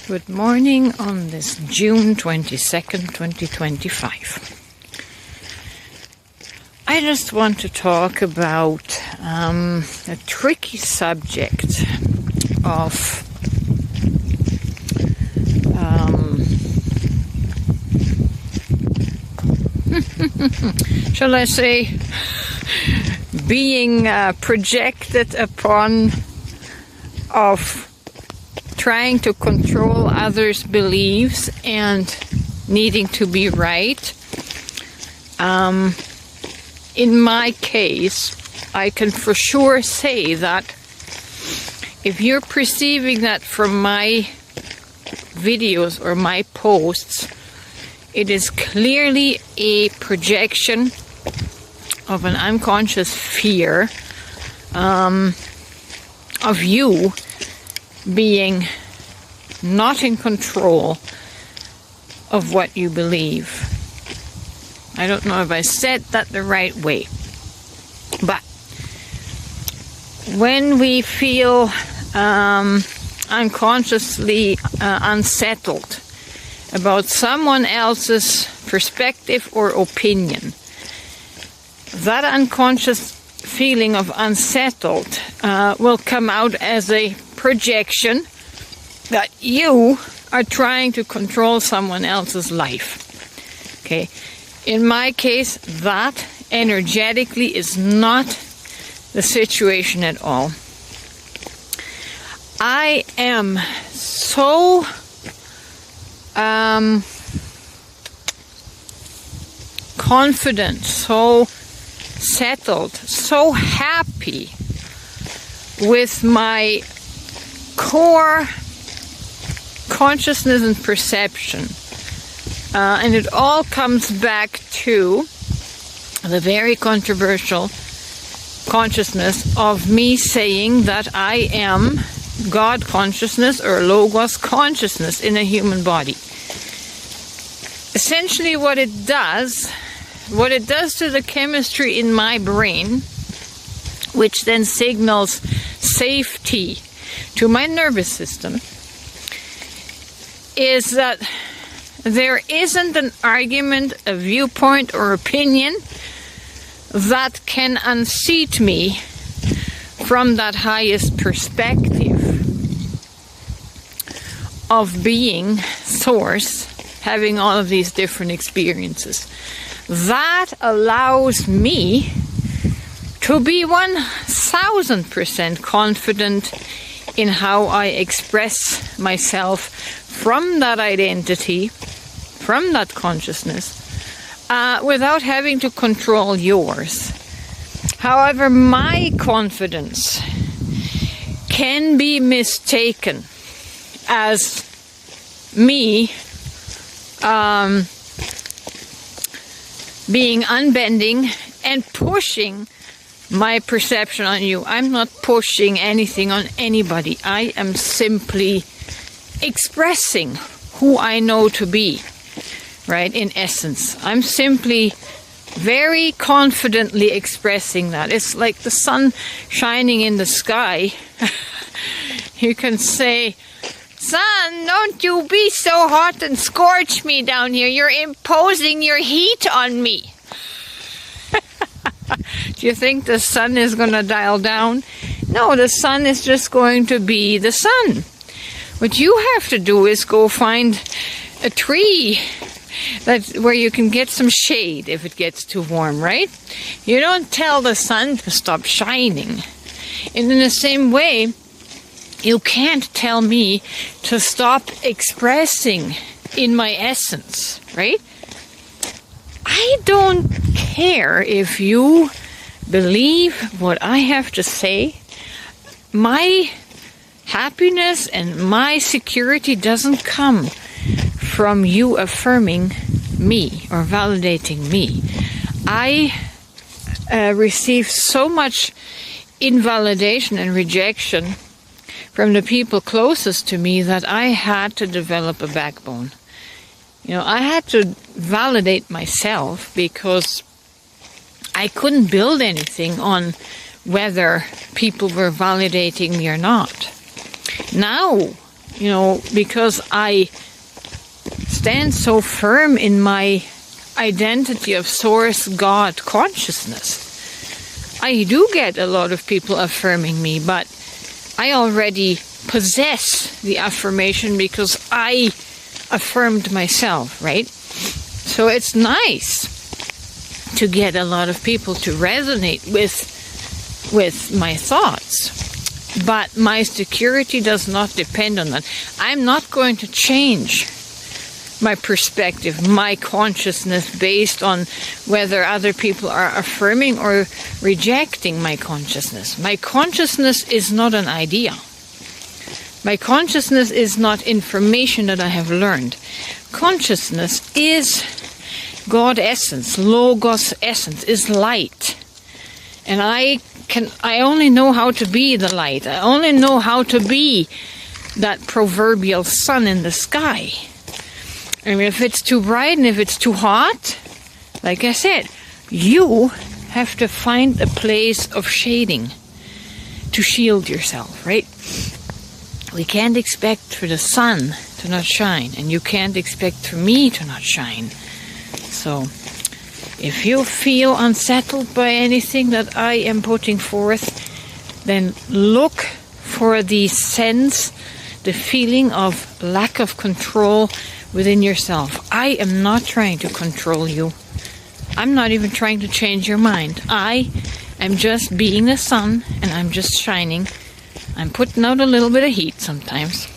Good morning on this June 22nd, 2025. I just want to talk about a tricky subject of shall I say, being projected upon of trying to control others' beliefs and needing to be right. In my case, I can for sure say that if you're perceiving that from my videos or my posts, it is clearly a projection of an unconscious fear of you being not in control of what you believe. I don't know if I said that the right way, but when we feel unconsciously unsettled about someone else's perspective or opinion, that unconscious feeling of unsettled will come out as a projection that you are trying to control someone else's life. Okay, in my case, that energetically is not the situation at all. I am so confident, so settled, so happy with my core consciousness and perception, and it all comes back to the very controversial consciousness of me saying that I am God consciousness or Logos consciousness in a human body. Essentially what it does to the chemistry in my brain, which then signals safety to my nervous system, is that there isn't an argument, a viewpoint, or opinion that can unseat me from that highest perspective of being source, having all of these different experiences. That allows me to be 1000% confident in how I express myself from that identity, from that consciousness, without having to control yours. However, my confidence can be mistaken as me being unbending and pushing my perception on you. I'm not pushing anything on anybody. I am simply expressing who I know to be, right? In essence, I'm simply very confidently expressing that. It's like the sun shining in the sky. You can say, "Sun, don't you be so hot and scorch me down here. You're imposing your heat on me." Do you think the sun is going to dial down? No, the sun is just going to be the sun. What you have to do is go find a tree where you can get some shade if it gets too warm, right? You don't tell the sun to stop shining. And in the same way, you can't tell me to stop expressing in my essence, right? I don't care if you believe what I have to say. My happiness and my security doesn't come from you affirming me or validating me. I receive so much invalidation and rejection from the people closest to me that I had to develop a backbone. You know, I had to validate myself because I couldn't build anything on whether people were validating me or not. Now because I stand so firm in my identity of Source God consciousness. I do get a lot of people affirming me, but I already possess the affirmation because I affirmed myself, right? So it's nice to get a lot of people to resonate with my thoughts. But my security does not depend on that. I'm not going to change my perspective, my consciousness based on whether other people are affirming or rejecting my consciousness. My consciousness is not an idea. My consciousness is not information that I have learned. Consciousness is God essence, Logos essence, is light. And I only know how to be the light. I only know how to be that proverbial sun in the sky. And if it's too bright and if it's too hot, like I said, you have to find a place of shading to shield yourself, right? We can't expect for the sun to not shine, and you can't expect for me to not shine. So, if you feel unsettled by anything that I am putting forth, then look for the sense, the feeling of lack of control within yourself. I am not trying to control you. I'm not even trying to change your mind. I am just being the sun, and I'm just shining. I'm putting out a little bit of heat sometimes.